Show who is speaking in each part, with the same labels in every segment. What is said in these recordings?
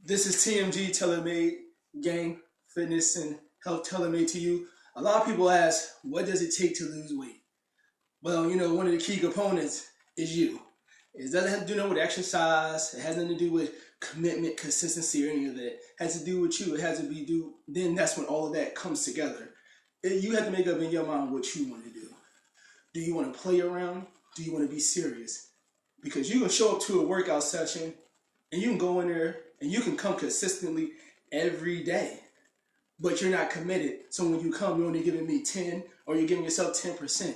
Speaker 1: This is T.M.G. Tailor-Made Gang Fitness and Health Tailor-Made to you. A lot of people ask, what does it take to lose weight? Well, one of the key components is you. It doesn't have to do nothing with exercise. It has nothing to do with commitment, consistency, or any of that. It has to do with you. It has to be do. Then that's when all of that comes together. You have to make up in your mind what you want to do. Do you want to play around? Do you want to be serious? Because you can show up to a workout session and you can go in there and you can come consistently every day, but you're not committed. So when you come, you're only giving me 10 or you're giving yourself 10%.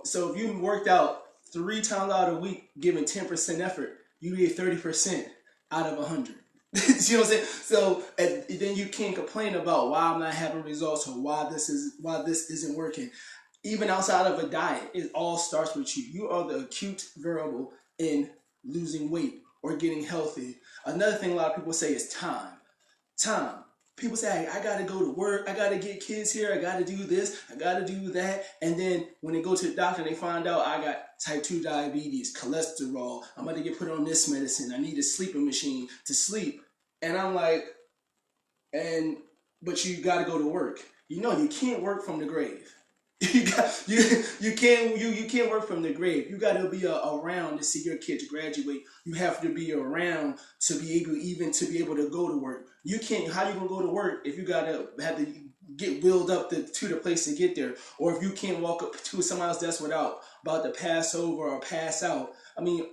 Speaker 1: So if you worked out 3 times out of the week, giving 10% effort, you get 30% out of 100. You know what I'm saying? So then you can't complain about why I'm not having results or why this isn't working. Even outside of a diet, it all starts with you. You are the acute variable in losing weight or getting healthy. Another thing a lot of people say is time. Time. People say, I got to go to work. I got to get kids here. I got to do this. I got to do that. And then when they go to the doctor, they find out I got type 2 diabetes, cholesterol. I'm about to get put on this medicine. I need a sleeping machine to sleep. And I'm like, but you got to go to work. You can't work from the grave. You can't work from the grave. You got to be around to see your kids graduate. You have to be around to be able to go to work. You can't. How you gonna go to work if you have to get wheeled up to the place to get there, or if you can't walk up to someone else's desk without about to pass over or pass out? I mean,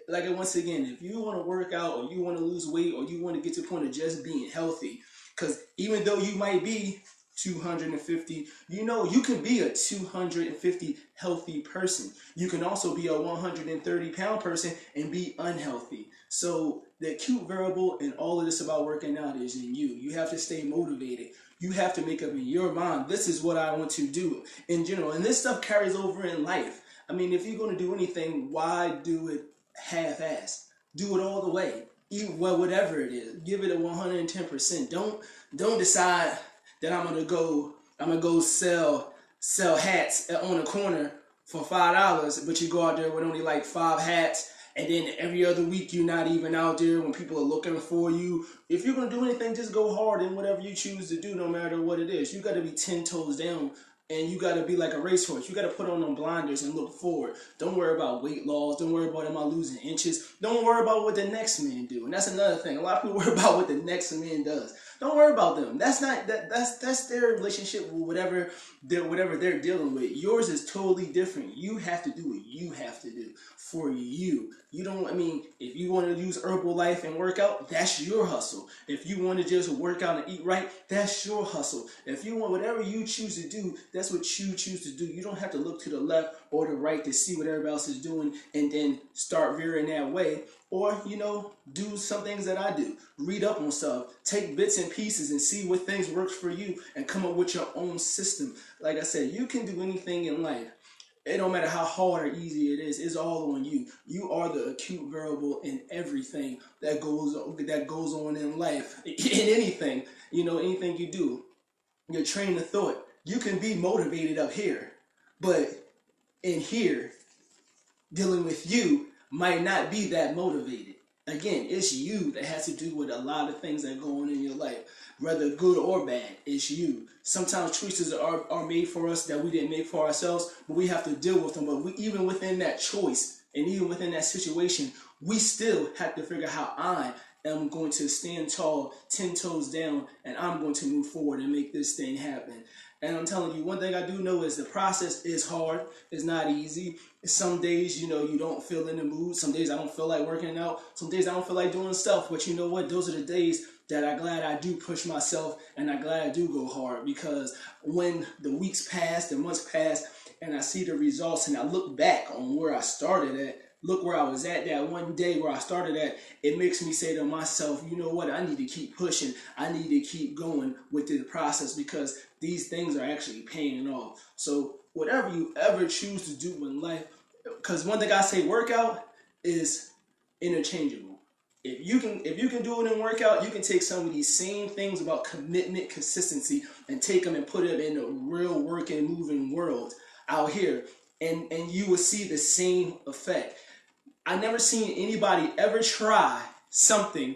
Speaker 1: once again, if you want to work out or you want to lose weight or you want to get to the point of just being healthy, because even though you might be 250, you can be a 250 healthy person. You can also be a 130-pound person and be unhealthy. So the acute variable in all of this about working out is in you. You have to stay motivated. You have to make up in your mind, this is what I want to do in general. And this stuff carries over in life. I mean, if you're going to do anything, why do it half-assed? Do it all the way. Whatever it is, give it a 110%. Don't decide that I'm gonna go sell hats on a corner for $5, but you go out there with only like 5 hats, and then every other week you're not even out there when people are looking for you. If you're gonna do anything, just go hard in whatever you choose to do, no matter what it is. You gotta be 10 toes down. And you got to be like a racehorse. You got to put on them blinders and look forward. Don't worry about weight loss. Don't worry about am I losing inches. Don't worry about what the next man do. And that's another thing. A lot of people worry about what the next man does. Don't worry about them. That's not that's their relationship with whatever they're dealing with. Yours is totally different. You have to do what you have to do for you. You don't. I mean, if you want to use Herbalife and work out, that's your hustle. If you want to just work out and eat right, that's your hustle. If you want whatever you choose to do, that's what you choose to do. You don't have to look to the left or the right to see what everybody else is doing and then start veering that way. Or, do some things that I do. Read up on stuff. Take bits and pieces and see what things works for you and come up with your own system. Like I said, you can do anything in life. It don't matter how hard or easy it is. It's all on you. You are the acute variable in everything that goes on in life. In anything, anything you do. Your train of thought. You can be motivated up here, but in here, dealing with you might not be that motivated. Again, it's you that has to do with a lot of things that go on in your life, whether good or bad. It's you. Sometimes choices are made for us that we didn't make for ourselves, but we have to deal with them. But even within that choice and even within that situation, we still have to figure out how I am going to stand tall, 10 toes down, and I'm going to move forward and make this thing happen. And I'm telling you, one thing I do know is the process is hard. It's not easy. Some days, you don't feel in the mood. Some days I don't feel like working out. Some days I don't feel like doing stuff. But you know what? Those are the days that I'm glad I do push myself and I'm glad I do go hard. Because when the weeks pass, the months pass, and I see the results and I look back on where I started at, look where I was at that one day where I started at, it makes me say to myself, you know what, I need to keep pushing. I need to keep going with the process because these things are actually paying off. So whatever you ever choose to do in life, because one thing I say, workout is interchangeable. If you can do it in workout, you can take some of these same things about commitment, consistency, and take them and put them in a real working, moving world out here, and you will see the same effect. I never seen anybody ever try something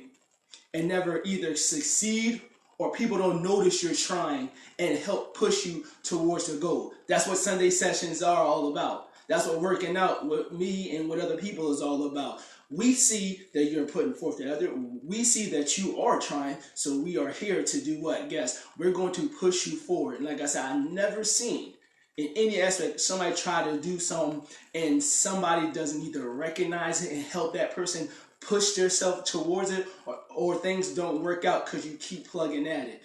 Speaker 1: and never either succeed or people don't notice you're trying and help push you towards the goal. That's what Sunday sessions are all about. That's what working out with me and with other people is all about. We see that you're putting forth the other. We see that you are trying. So we are here to do what? Guess we're going to push you forward. And like I said, I've never seen in any aspect somebody try to do something and somebody doesn't either recognize it and help that person push themselves towards it, or things don't work out because you keep plugging at it.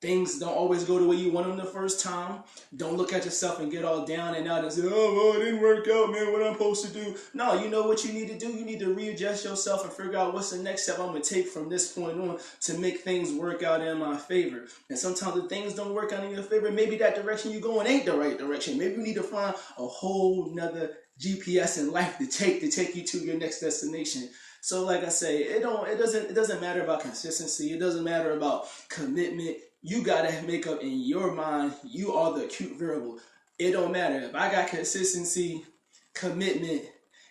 Speaker 1: Things don't always go the way you want them the first time. Don't look at yourself and get all down and out and say, oh, well, it didn't work out, man, what I'm supposed to do. No, you know what you need to do? You need to readjust yourself and figure out what's the next step I'm going to take from this point on to make things work out in my favor. And sometimes if things don't work out in your favor, maybe that direction you're going ain't the right direction. Maybe you need to find a whole nother GPS in life to take you to your next destination. So like I say, it doesn't matter about consistency. It doesn't matter about commitment. You gotta make up in your mind, you are the acute variable. It don't matter if I got consistency, commitment,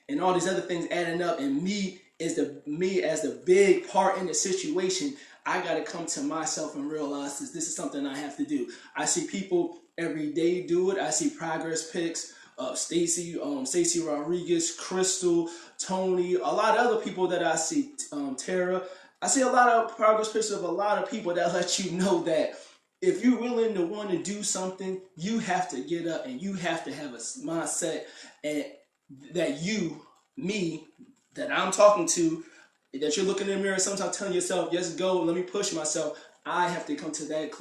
Speaker 1: and all these other things adding up, and me as the big part in the situation. I gotta come to myself and realize this is something I have to do. I see people every day do it. I see progress pics. Stacy Rodriguez, Crystal, Tony, a lot of other people that I see, Tara. I see a lot of progress pictures of a lot of people that let you know that if you're willing to want to do something, you have to get up and you have to have a mindset and that that I'm talking to, that you're looking in the mirror sometimes telling yourself, yes, go, let me push myself. I have to come to that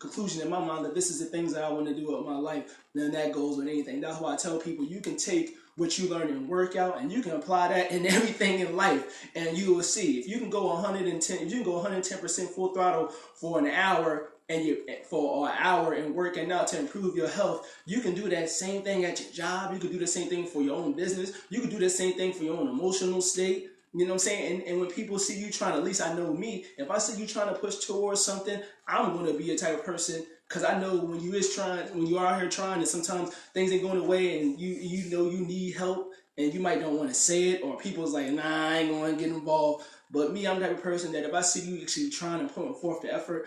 Speaker 1: conclusion in my mind that this is the things that I want to do with my life. Then that goes with anything. That's why I tell people you can take what you learn in workout and you can apply that in everything in life, and you will see if you can go 110% full throttle for an hour and working out to improve your health. You can do that same thing at your job. You can do the same thing for your own business. You can do the same thing for your own emotional state. You know what I'm saying? And when people see you trying, at least I know me, if I see you trying to push towards something, I'm going to be a type of person, because I know when you are out here trying, and sometimes things ain't going away and you know you need help and you might don't want to say it, or people's like, nah, I ain't going to get involved. But me, I'm the type of person that if I see you actually trying to put forth the effort,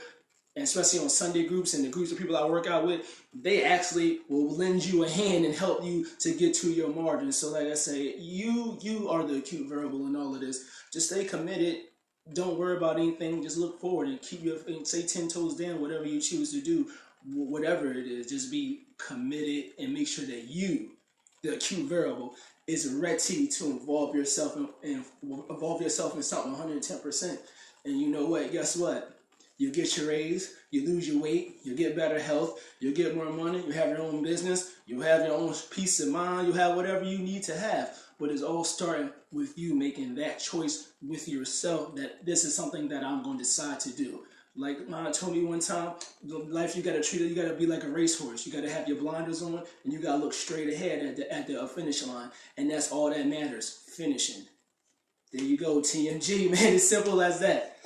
Speaker 1: and especially on Sunday groups and the groups of people I work out with, they actually will lend you a hand and help you to get to your margin. So like I say, you are the acute variable in all of this. Just stay committed. Don't worry about anything. Just look forward and stay 10 toes down, whatever you choose to do, whatever it is. Just be committed and make sure that you, the acute variable, is ready to involve yourself in something 110%. And you know what? Guess what? You get your raise, you lose your weight, you get better health, you get more money, you have your own business, you have your own peace of mind, you have whatever you need to have. But it's all starting with you making that choice with yourself that this is something that I'm going to decide to do. Like Mama told me one time, life you got to treat it, you got to be like a racehorse. You got to have your blinders on and you got to look straight ahead at the finish line. And that's all that matters, finishing. There you go, T.M.G, man, as simple as that.